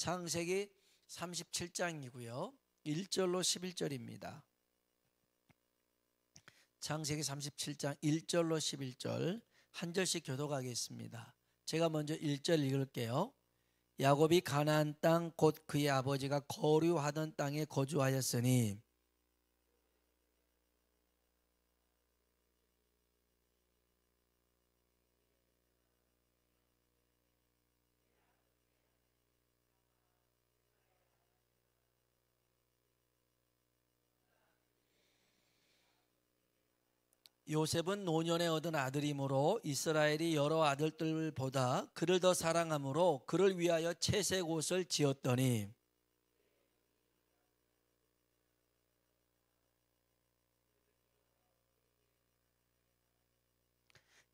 창세기 37장이고요. 1절로 11절입니다. 창세기 37장 1절로 11절 한 절씩 교독하겠습니다. 제가 먼저 1절 읽을게요. 야곱이 가나안 땅 곧 그의 아버지가 거류하던 땅에 거주하였으니 요셉은 노년에 얻은 아들이므로 이스라엘이 여러 아들들보다 그를 더 사랑하므로 그를 위하여 채색 옷을 지었더니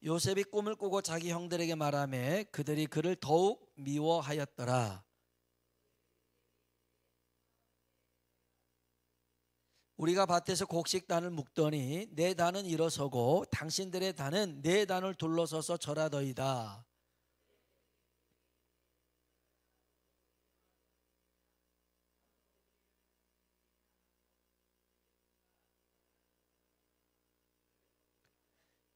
요셉이 꿈을 꾸고 자기 형들에게 말하매 그들이 그를 더욱 미워하였더라. 우리가 밭에서 곡식단을 묶더니 내 단은 일어서고 당신들의 단은 내 단을 둘러서서 절하더이다.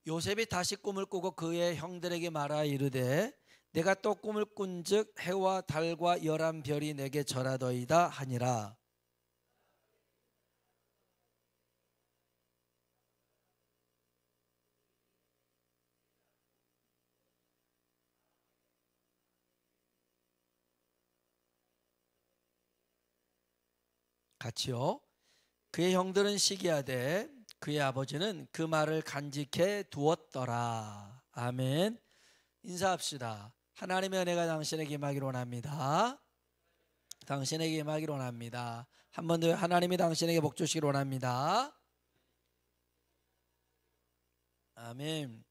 요셉이 다시 꿈을 꾸고 그의 형들에게 말하여 이르되 내가 또 꿈을 꾼즉 해와 달과 열한 별이 내게 절하더이다 하니라. 같이요. 그의 형들은 시기하되 그의 아버지는 그 말을 간직해 두었더라. 아멘. 인사합시다. 하나님의 은혜가 당신에게 임하기를 원합니다. 당신에게 임하기를 원합니다. 한 번 더 하나님이 당신에게 복 주시기를 원합니다. 아멘.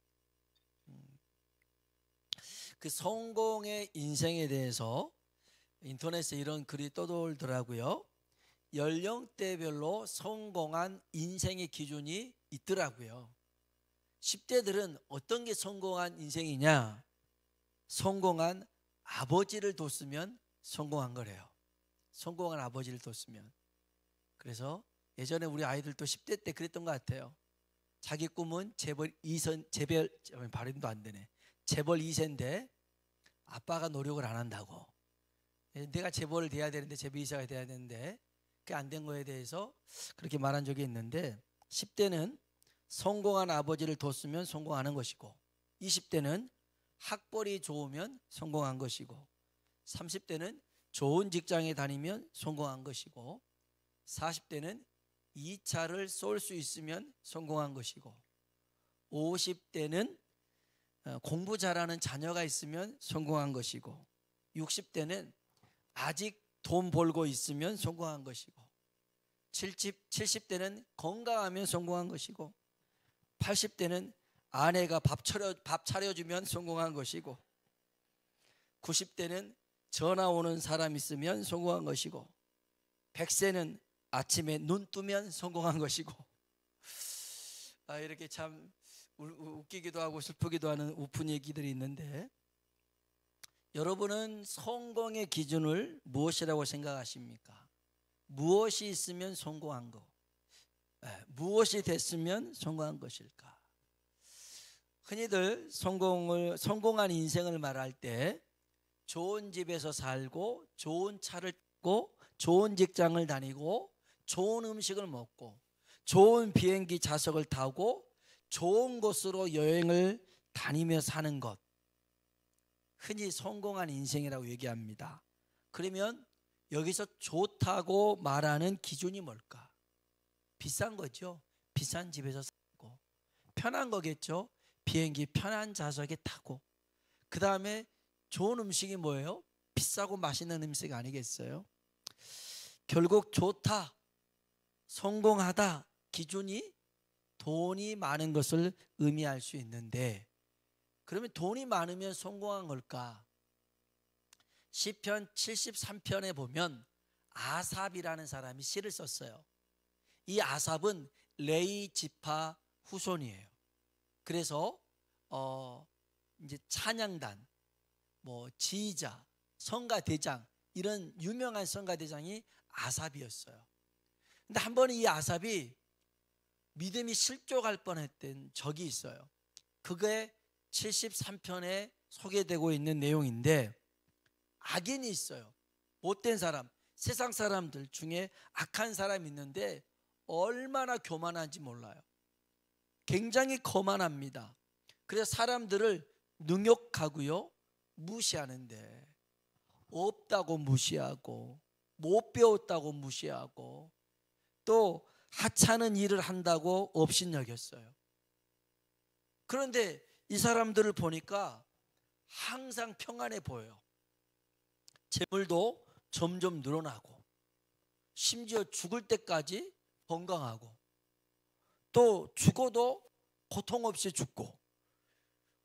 그 성공의 인생에 대해서 인터넷에 이런 글이 떠돌더라고요. 연령대별로 성공한 인생의 기준이 있더라고요. 10대들은 어떤 게 성공한 인생이냐? 성공한 아버지를 뒀으면 성공한 거래요. 성공한 아버지를 뒀으면. 그래서 예전에 우리 아이들도 10대 때 그랬던 것 같아요. 자기 꿈은 재벌 2선, 발음도 안 되네. 재벌 2세인데 아빠가 노력을 안 한다고. 내가 재벌을 돼야 되는데 재벌 2세가 돼야 되는데 그게 안 된 거에 대해서 그렇게 말한 적이 있는데 10대는 성공한 아버지를 뒀으면 성공하는 것이고 20대는 학벌이 좋으면 성공한 것이고 30대는 좋은 직장에 다니면 성공한 것이고 40대는 2차를 쏠 수 있으면 성공한 것이고 50대는 공부 잘하는 자녀가 있으면 성공한 것이고 60대는 아직 돈 벌고 있으면 성공한 것이고 70대는 건강하면 성공한 것이고 80대는 아내가 밥 차려주면 성공한 것이고 90대는 전화 오는 사람 있으면 성공한 것이고 100세는 아침에 눈 뜨면 성공한 것이고 이렇게 참 웃기기도 하고 슬프기도 하는 우픈 얘기들이 있는데 여러분은 성공의 기준을 무엇이라고 생각하십니까? 무엇이 있으면 성공한 거? 무엇이 됐으면 성공한 것일까? 흔히들 성공한 인생을 말할 때 좋은 집에서 살고 좋은 차를 타고 좋은 직장을 다니고 좋은 음식을 먹고 좋은 비행기 좌석을 타고 좋은 곳으로 여행을 다니며 사는 것, 흔히 성공한 인생이라고 얘기합니다. 그러면 여기서 좋다고 말하는 기준이 뭘까? 비싼 거죠. 비싼 집에서 살고 편한 거겠죠. 비행기 편한 좌석에 타고 그 다음에 좋은 음식이 뭐예요? 비싸고 맛있는 음식 아니겠어요? 결국 좋다, 성공하다 기준이 돈이 많은 것을 의미할 수 있는데 그러면 돈이 많으면 성공한 걸까? 시편 73편에 보면 아삽이라는 사람이 시를 썼어요. 이 아삽은 레위 지파 후손이에요. 그래서 이제 찬양단, 지휘자, 성가 대장 이런 유명한 선가대장이 아삽이었어요. 근데 한 번 이 아삽이 믿음이 실족할 뻔했던 적이 있어요. 그게 73편에 소개되고 있는 내용인데, 악인이 있어요. 못된 사람, 세상 사람들 중에 악한 사람이 있는데 얼마나 교만한지 몰라요. 굉장히 거만합니다. 그래서 사람들을 능욕하고요, 무시하는데, 없다고 무시하고 못 배웠다고 무시하고 또 하찮은 일을 한다고 업신여겼어요. 그런데 이 사람들을 보니까 항상 평안해 보여요. 재물도 점점 늘어나고 심지어 죽을 때까지 건강하고 또 죽어도 고통 없이 죽고,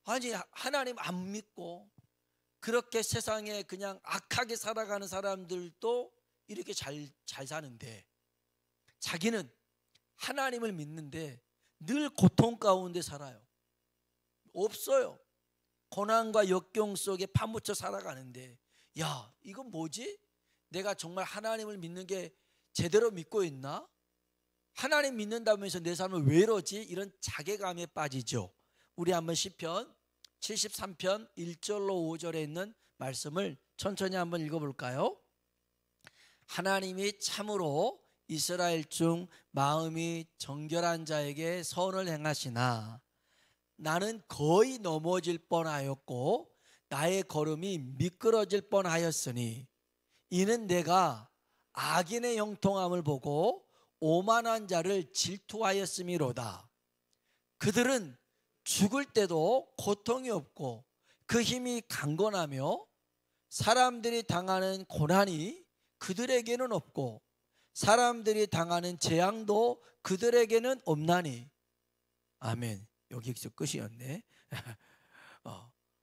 아니 하나님 안 믿고 그렇게 세상에 그냥 악하게 살아가는 사람들도 이렇게 잘 사는데, 자기는 하나님을 믿는데 늘 고통 가운데 살아요. 없어요. 고난과 역경 속에 파묻혀 살아가는데, 야, 이건 뭐지? 내가 정말 하나님을 믿는 게 제대로 믿고 있나? 하나님 믿는다면서 내 삶을 왜 이러지? 이런 자괴감에 빠지죠. 우리 한번 시편 73편 1절로 5절에 있는 말씀을 천천히 한번 읽어볼까요? 하나님이 참으로 이스라엘 중 마음이 정결한 자에게 선을 행하시나 나는 거의 넘어질 뻔하였고 나의 걸음이 미끄러질 뻔하였으니 이는 내가 악인의 형통함을 보고 오만한 자를 질투하였음이로다. 그들은 죽을 때도 고통이 없고 그 힘이 강건하며 사람들이 당하는 고난이 그들에게는 없고 사람들이 당하는 재앙도 그들에게는 없나니. 아멘. 여기서 끝이었네.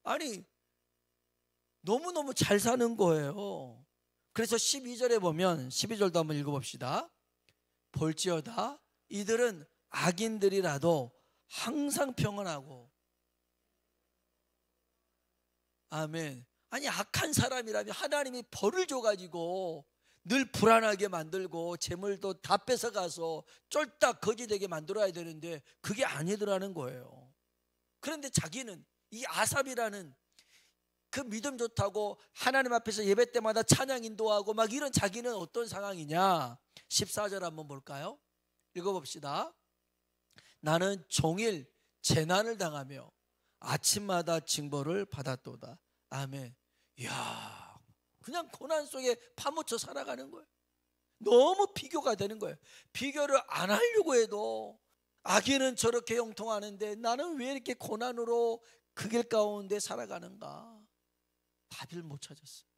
아니 너무너무 잘 사는 거예요. 그래서 12절에 보면, 12절도 한번 읽어봅시다. 볼지어다 이들은 악인들이라도 항상 평안하고. 아멘. 아니 악한 사람이라면 하나님이 벌을 줘가지고 늘 불안하게 만들고 재물도 다 뺏어가서 쫄딱 거지되게 만들어야 되는데 그게 아니더라는 거예요. 그런데 자기는 이 아삽이라는 그 믿음 좋다고 하나님 앞에서 예배 때마다 찬양 인도하고 막 이런 자기는 어떤 상황이냐. 14절 한번 볼까요? 읽어봅시다. 나는 종일 재난을 당하며 아침마다 징벌을 받았도다. 아멘. 이야, 그냥 고난 속에 파묻혀 살아가는 거예요. 너무 비교가 되는 거예요. 비교를 안 하려고 해도 악인은 저렇게 형통하는데 나는 왜 이렇게 고난으로 그 길 가운데 살아가는가. 답을 못 찾았어요.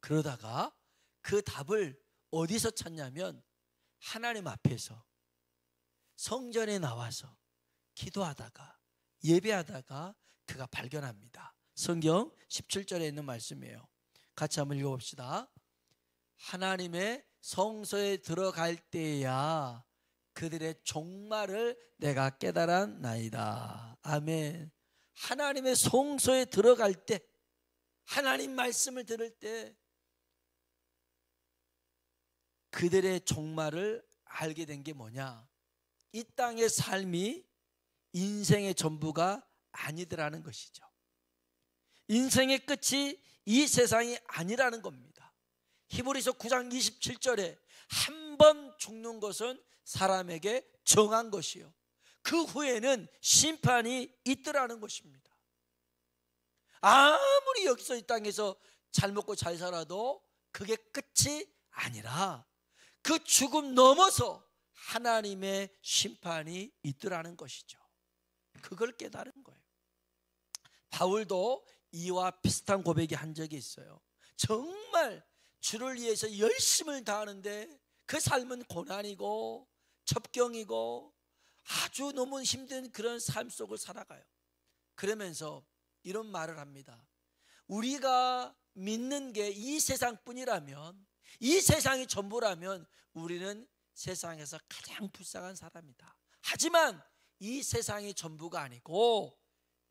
그러다가 그 답을 어디서 찾냐면 하나님 앞에서 성전에 나와서 기도하다가 예배하다가 그가 발견합니다. 성경 17절에 있는 말씀이에요. 같이 한번 읽어봅시다. 하나님의 성소에 들어갈 때야 그들의 종말을 내가 깨달았나이다. 아멘. 하나님의 성소에 들어갈 때, 하나님 말씀을 들을 때 그들의 종말을 알게 된 게 뭐냐. 이 땅의 삶이 인생의 전부가 아니더라는 것이죠. 인생의 끝이 이 세상이 아니라는 겁니다. 히브리서 9장 27절에 한 번 죽는 것은 사람에게 정한 것이요 그 후에는 심판이 있더라는 것입니다. 아무리 여기서 이 땅에서 잘 먹고 잘 살아도 그게 끝이 아니라 그 죽음 넘어서 하나님의 심판이 있더라는 것이죠. 그걸 깨달은 거예요. 바울도 이와 비슷한 고백이 한 적이 있어요. 정말 주를 위해서 열심을 다하는데 그 삶은 고난이고 접경이고 아주 너무 힘든 그런 삶 속을 살아가요. 그러면서 이런 말을 합니다. 우리가 믿는 게 이 세상뿐이라면, 이 세상이 전부라면 우리는 세상에서 가장 불쌍한 사람이다. 하지만 이 세상이 전부가 아니고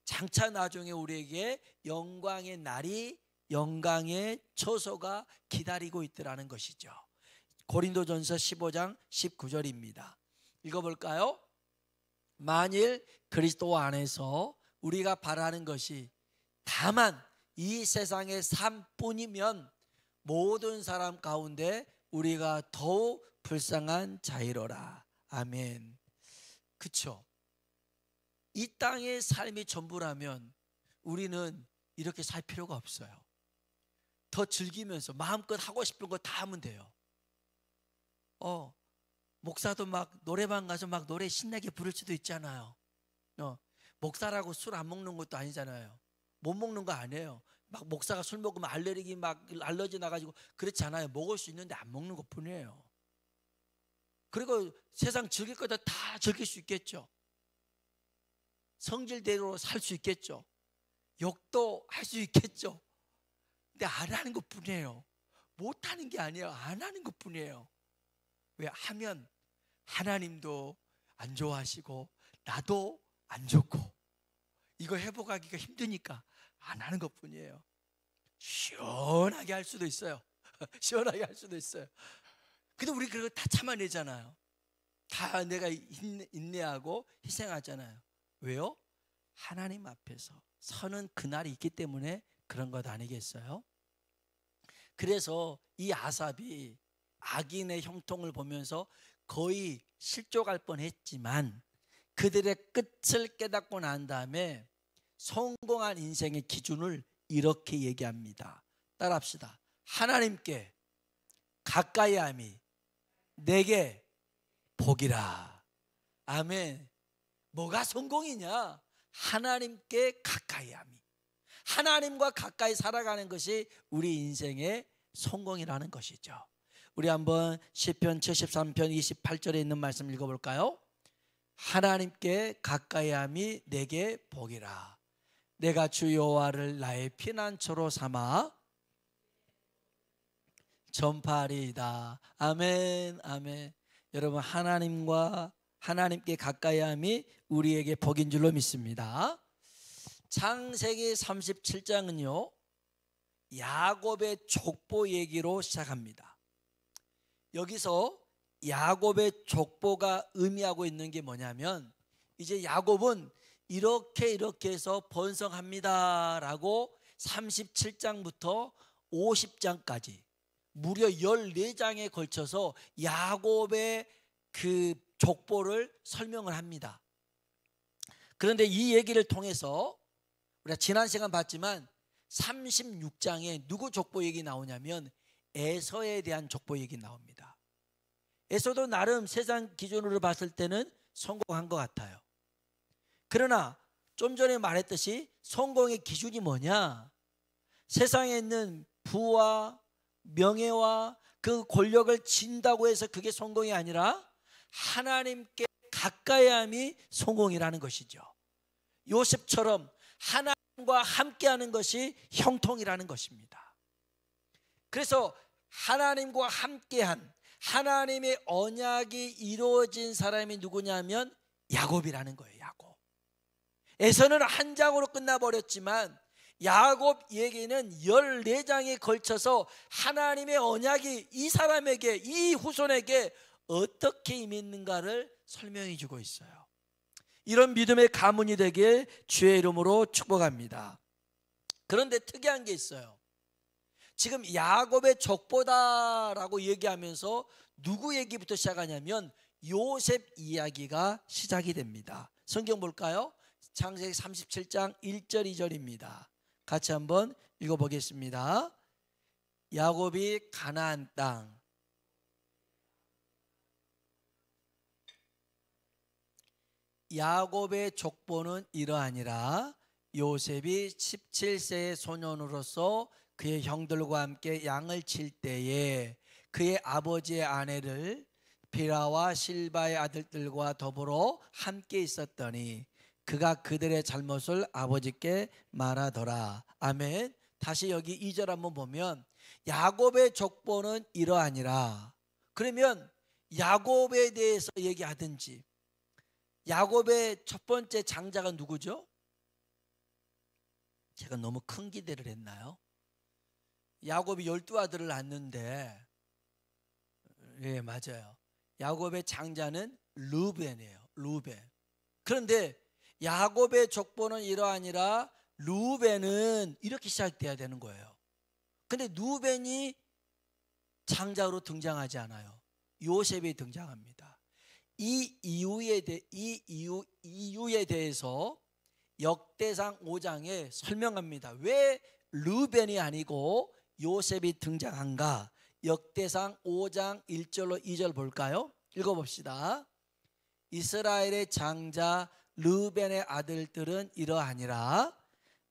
장차 나중에 우리에게 영광의 날이 영광의 처소가 기다리고 있더라는 것이죠. 고린도전서 15장 19절입니다. 읽어볼까요? 만일 그리스도 안에서 우리가 바라는 것이 다만 이 세상의 삶뿐이면 모든 사람 가운데 우리가 더욱 불쌍한 자이로라. 아멘. 그쵸? 이 땅의 삶이 전부라면 우리는 이렇게 살 필요가 없어요. 더 즐기면서 마음껏 하고 싶은 거 다 하면 돼요. 목사도 막 노래방 가서 막 노래 신나게 부를 수도 있잖아요. 목사라고 술 안 먹는 것도 아니잖아요. 못 먹는 거 아니에요. 막 목사가 술 먹으면 알러지 나가지고 그렇지 않아요. 먹을 수 있는데 안 먹는 것 뿐이에요. 그리고 세상 즐길 거다 다 즐길 수 있겠죠. 성질대로 살 수 있겠죠. 욕도 할 수 있겠죠. 근데 안 하는 것 뿐이에요. 못 하는 게 아니에요. 안 하는 것 뿐이에요. 왜? 하면 하나님도 안 좋아하시고 나도 안 좋고 이거 회복하기가 힘드니까 안 하는 것 뿐이에요. 시원하게 할 수도 있어요. 시원하게 할 수도 있어요. 근데 우리 그거 다 참아내잖아요. 다 내가 인내하고 희생하잖아요. 왜요? 하나님 앞에서 서는 그날이 있기 때문에 그런 것 아니겠어요? 그래서 이 아삽이 악인의 형통을 보면서 거의 실족할 뻔했지만 그들의 끝을 깨닫고 난 다음에 성공한 인생의 기준을 이렇게 얘기합니다. 따라합시다. 하나님께 가까이 함이 내게 복이라. 아멘. 뭐가 성공이냐? 하나님께 가까이 함이. 하나님과 가까이 살아가는 것이 우리 인생의 성공이라는 것이죠. 우리 한번 시편 73편 28절에 있는 말씀 읽어볼까요? 하나님께 가까이 함이 내게 복이라. 내가 주 여호와를 나의 피난처로 삼아 전파하리이다. 아멘. 아멘. 여러분, 하나님께 가까이 함이 우리에게 복인 줄로 믿습니다. 창세기 37장은요 야곱의 족보 얘기로 시작합니다. 여기서 야곱의 족보가 의미하고 있는 게 뭐냐면 이제 야곱은 이렇게 해서 번성합니다 라고 37장부터 50장까지 무려 14장에 걸쳐서 야곱의 그 족보를 설명을 합니다. 그런데 이 얘기를 통해서 우리가 지난 시간 봤지만 36장에 누구 족보 얘기 나오냐면 에서에 대한 족보 얘기 나옵니다. 에서도 나름 세상 기준으로 봤을 때는 성공한 것 같아요. 그러나 좀 전에 말했듯이 성공의 기준이 뭐냐? 세상에 있는 부와 명예와 그 권력을 진다고 해서 그게 성공이 아니라 하나님께 가까이 함이 성공이라는 것이죠. 요셉처럼 하나님과 함께하는 것이 형통이라는 것입니다. 그래서 하나님과 함께한 하나님의 언약이 이루어진 사람이 누구냐면 야곱이라는 거예요. 야곱. 에서는 한 장으로 끝나버렸지만 야곱 얘기는 14장에 걸쳐서 하나님의 언약이 이 사람에게, 이 후손에게 어떻게 임했는가를 설명해 주고 있어요. 이런 믿음의 가문이 되길 주의 이름으로 축복합니다. 그런데 특이한 게 있어요. 지금 야곱의 족보다라고 얘기하면서 누구 얘기부터 시작하냐면 요셉 이야기가 시작이 됩니다. 성경 볼까요? 창세기 37장 1절 2절입니다. 같이 한번 읽어보겠습니다. 야곱이 가나안 땅 야곱의 족보는 이러하니라. 요셉이 17세의 소년으로서 그의 형들과 함께 양을 칠 때에 그의 아버지의 아내를 비라와 실바의 아들들과 더불어 함께 있었더니 그가 그들의 잘못을 아버지께 말하더라. 아멘. 다시 여기 2절 한번 보면 야곱의 족보는 이러하니라. 그러면 야곱에 대해서 얘기하든지 야곱의 첫 번째 장자가 누구죠? 제가 너무 큰 기대를 했나요? 야곱이 12아들을 낳는데, 예, 맞아요. 야곱의 장자는 르우벤이에요. 르우벤. 그런데 야곱의 족보는 이러하니라 르우벤은 이렇게 시작돼야 되는 거예요. 근데 르우벤이 장자로 등장하지 않아요. 요셉이 등장합니다. 이 이유에 대해서 역대상 5장에 설명합니다. 왜 르우벤이 아니고 요셉이 등장한가? 역대상 5장 1절로 2절 볼까요? 읽어봅시다. 이스라엘의 장자 르우벤의 아들들은 이러하니라.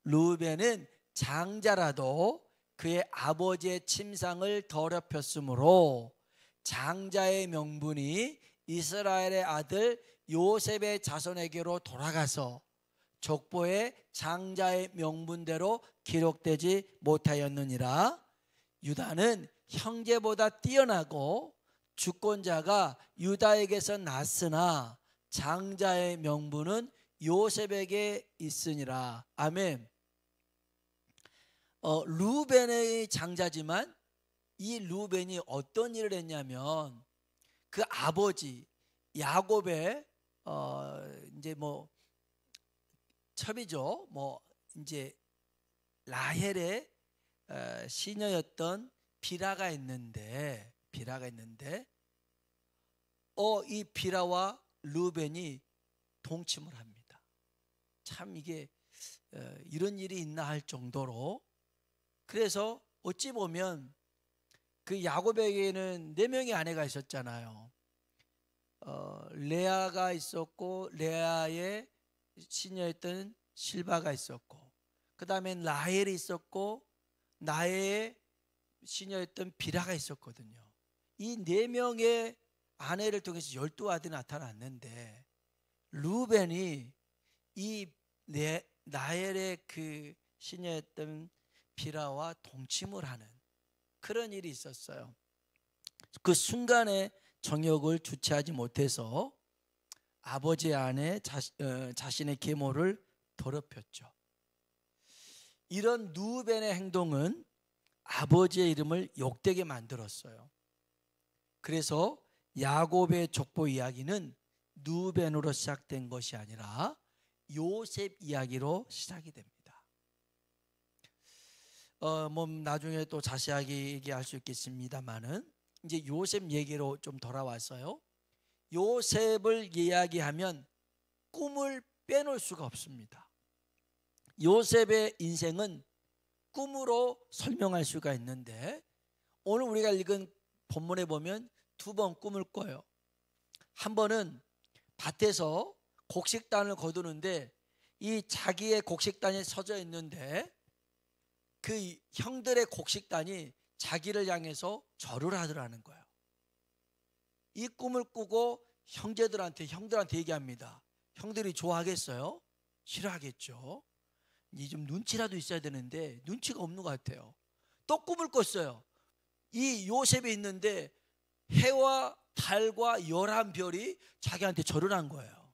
르우벤은 장자라도 그의 아버지의 침상을 더럽혔으므로 장자의 명분이 이스라엘의 아들 요셉의 자손에게로 돌아가서 족보에 장자의 명분대로 기록되지 못하였느니라. 유다는 형제보다 뛰어나고 주권자가 유다에게서 났으나 장자의 명분은 요셉에게 있으니라. 아멘. 르우벤의 장자지만 이 르우벤이 어떤 일을 했냐면 그 아버지 야곱의 이제 뭐 첩이죠. 뭐 이제 라헬의 시녀였던 비라가 있는데 이 비라와 르우벤이 동침을 합니다. 참 이게 이런 일이 있나 할 정도로. 그래서 어찌 보면 그 야곱에게는 4명의 아내가 있었잖아요. 레아가 있었고 레아의 시녀였던 실바가 있었고, 그 다음에 라헬이 있었고 나의 시녀였던 비라가 있었거든요. 이 4명의 아내를 통해서 12아들이 나타났는데 르우벤이 이 나헬의 그 시녀였던 비라와 동침을 하는 그런 일이 있었어요. 그 순간에 정욕을 주체하지 못해서 아버지 안에 자신의 계모를 더럽혔죠. 이런 르우벤의 행동은 아버지의 이름을 욕되게 만들었어요. 그래서 야곱의 족보 이야기는 르우벤으로 시작된 것이 아니라 요셉 이야기로 시작이 됩니다. 뭐 나중에 또 자세하게 얘기할 수 있겠습니다만은 이제 요셉 얘기로 좀 돌아왔어요. 요셉을 이야기하면 꿈을 빼놓을 수가 없습니다. 요셉의 인생은 꿈으로 설명할 수가 있는데 오늘 우리가 읽은 본문에 보면 2번 꿈을 꿔요. 한 번은 밭에서 곡식단을 거두는데 이 자기의 곡식단이 서져 있는데 그 형들의 곡식단이 자기를 향해서 절을 하더라는 거예요. 이 꿈을 꾸고 형들한테 얘기합니다. 형들이 좋아하겠어요? 싫어하겠죠. 이 좀 눈치라도 있어야 되는데 눈치가 없는 것 같아요. 또 꿈을 꿨어요. 이 요셉이 있는데 해와 달과 11별이 자기한테 절을 한 거예요.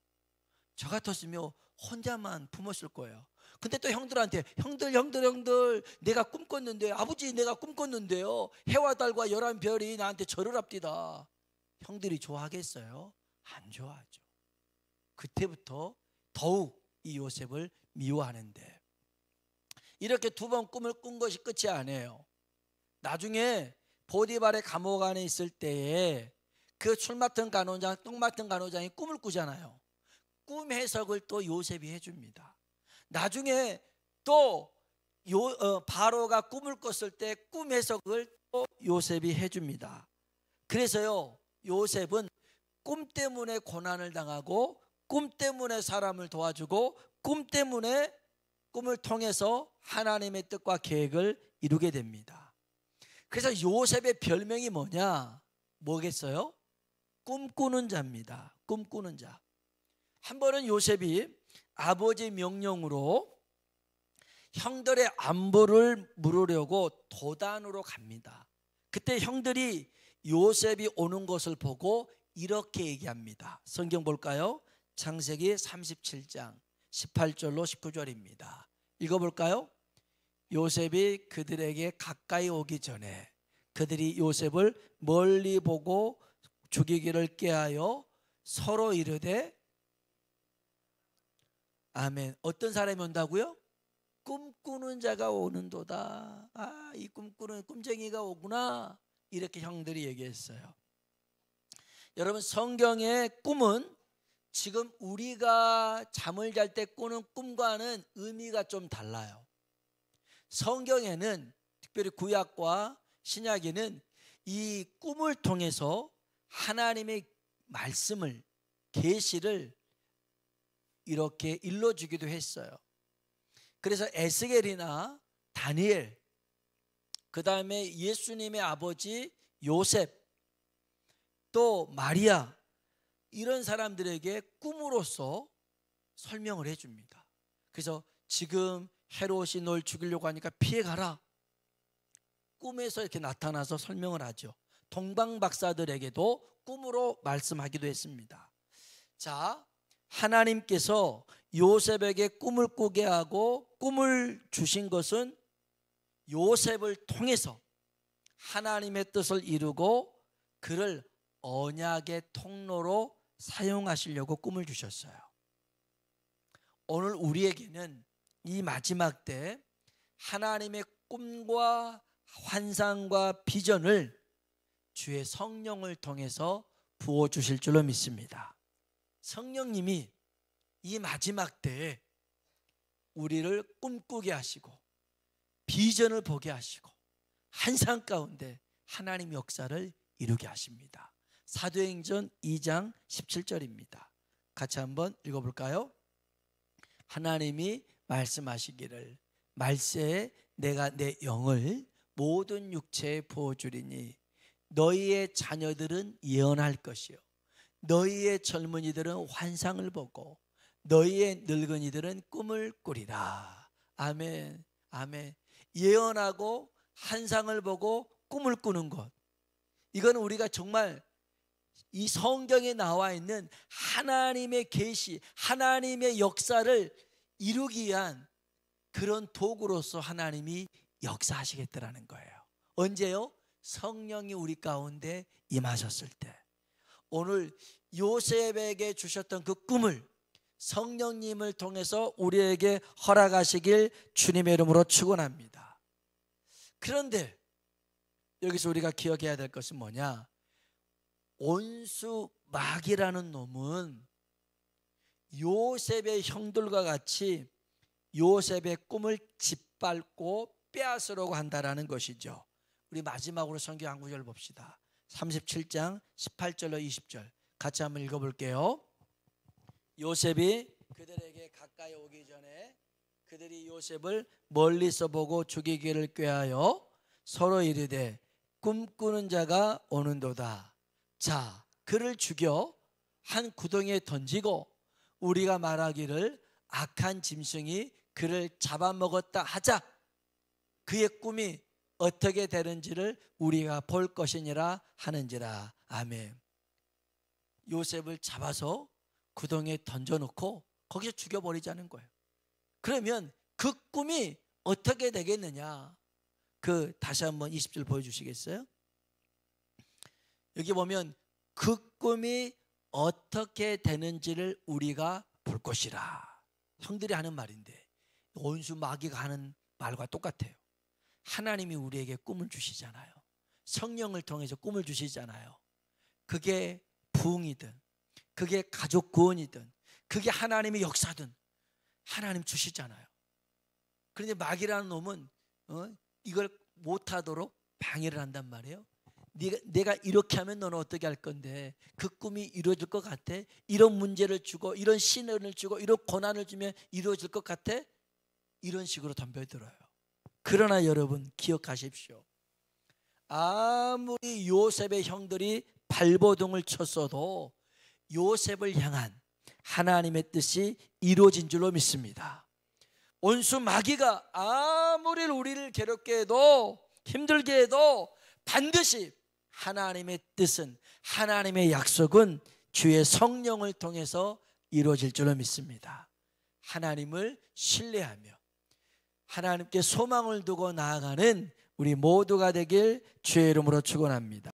저 같았으면 혼자만 품었을 거예요. 근데 또 형들한테 형들 내가 꿈꿨는데 아버지 내가 꿈꿨는데요 해와 달과 11별이 나한테 절을 합디다. 형들이 좋아하겠어요? 안 좋아하죠. 그때부터 더욱 이 요셉을 미워하는데 이렇게 2번 꿈을 꾼 것이 끝이 아니에요. 나중에 보디발의 감옥 안에 있을 때에 그 술 맡은 간호장, 똥 맡은 간호장이 꿈을 꾸잖아요. 꿈 해석을 또 요셉이 해줍니다. 나중에 또 바로가 꿈을 꿨을 때 꿈 해석을 또 요셉이 해줍니다. 그래서요 요셉은 꿈 때문에 고난을 당하고 꿈 때문에 사람을 도와주고 꿈 때문에 꿈을 통해서 하나님의 뜻과 계획을 이루게 됩니다. 그래서 요셉의 별명이 뭐겠어요? 꿈꾸는 자입니다. 꿈꾸는 자. 한 번은 요셉이 아버지 명령으로 형들의 안부를 물으려고 도단으로 갑니다. 그때 형들이 요셉이 오는 것을 보고 이렇게 얘기합니다. 성경 볼까요? 창세기 37장 18절로 19절입니다. 읽어볼까요? 요셉이 그들에게 가까이 오기 전에 그들이 요셉을 멀리 보고 죽이기를 꾀하여 서로 이르되, 아멘. 어떤 사람이 온다고요? 꿈꾸는 자가 오는도다. 아, 이 꿈꾸는 꿈쟁이가 오구나. 이렇게 형들이 얘기했어요. 여러분, 성경의 꿈은 지금 우리가 잠을 잘 때 꾸는 꿈과는 의미가 좀 달라요. 성경에는, 특별히 구약과 신약에는 이 꿈을 통해서 하나님의 말씀을, 계시를 이렇게 일러주기도 했어요. 그래서 에스겔이나 다니엘, 그 다음에 예수님의 아버지 요셉, 또 마리아, 이런 사람들에게 꿈으로써 설명을 해줍니다. 그래서 지금 헤롯이 널 죽이려고 하니까 피해가라, 꿈에서 이렇게 나타나서 설명을 하죠. 동방 박사들에게도 꿈으로 말씀하기도 했습니다. 자, 하나님께서 요셉에게 꿈을 꾸게 하고 꿈을 주신 것은 요셉을 통해서 하나님의 뜻을 이루고 그를 언약의 통로로 사용하시려고 꿈을 주셨어요. 오늘 우리에게는 이 마지막 때 하나님의 꿈과 환상과 비전을 주의 성령을 통해서 부어주실 줄로 믿습니다. 성령님이 이 마지막 때에 우리를 꿈꾸게 하시고 비전을 보게 하시고 환상 가운데 하나님 역사를 이루게 하십니다. 사도행전 2장 17절입니다. 같이 한번 읽어볼까요? 하나님이 말씀하시기를 말세에 내가 내 영을 모든 육체에 부어주리니 너희의 자녀들은 예언할 것이요 너희의 젊은이들은 환상을 보고 너희의 늙은이들은 꿈을 꾸리라. 아멘, 아멘. 예언하고 환상을 보고 꿈을 꾸는 것, 이건 우리가 정말 이 성경에 나와 있는 하나님의 계시, 하나님의 역사를 이루기 위한 그런 도구로서 하나님이 역사하시겠다라는 거예요. 언제요? 성령이 우리 가운데 임하셨을 때. 오늘 요셉에게 주셨던 그 꿈을 성령님을 통해서 우리에게 허락하시길 주님의 이름으로 축원합니다. 그런데 여기서 우리가 기억해야 될 것은 뭐냐? 온수 마귀라는 놈은 요셉의 형들과 같이 요셉의 꿈을 짓밟고 빼앗으려고 한다라는 것이죠. 우리 마지막으로 성경 한 구절 봅시다. 37장 18절로 20절 같이 한번 읽어볼게요. 요셉이 그들에게 가까이 오기 전에 그들이 요셉을 멀리서 보고 죽이기를 꾀하여 서로 이르되 꿈꾸는 자가 오는도다. 자, 그를 죽여 한 구덩이에 던지고 우리가 말하기를 악한 짐승이 그를 잡아먹었다 하자. 그의 꿈이 어떻게 되는지를 우리가 볼 것이니라 하는지라. 아멘. 요셉을 잡아서 구덩이에 던져놓고 거기서 죽여버리자는 거예요. 그러면 그 꿈이 어떻게 되겠느냐? 다시 한번 20절 보여주시겠어요? 여기 보면 그 꿈이 어떻게 되는지를 우리가 볼 것이라. 형들이 하는 말인데 온수 마귀가 하는 말과 똑같아요. 하나님이 우리에게 꿈을 주시잖아요. 성령을 통해서 꿈을 주시잖아요. 그게 부흥이든 그게 가족 구원이든 그게 하나님의 역사든 하나님 주시잖아요. 그런데 마귀라는 놈은 이걸 못하도록 방해를 한단 말이에요. 내가 이렇게 하면 너는 어떻게 할 건데 그 꿈이 이루어질 것 같아? 이런 문제를 주고 이런 신을 주고 이런 고난을 주면 이루어질 것 같아? 이런 식으로 덤벼들어요. 그러나 여러분 기억하십시오. 아무리 요셉의 형들이 발버둥을 쳤어도 요셉을 향한 하나님의 뜻이 이루어진 줄로 믿습니다. 온수 마귀가 아무리 우리를 괴롭게 해도 힘들게 해도 반드시 하나님의 뜻은, 하나님의 약속은 주의 성령을 통해서 이루어질 줄로 믿습니다. 하나님을 신뢰하며 하나님께 소망을 두고 나아가는 우리 모두가 되길 주의 이름으로 축원합니다.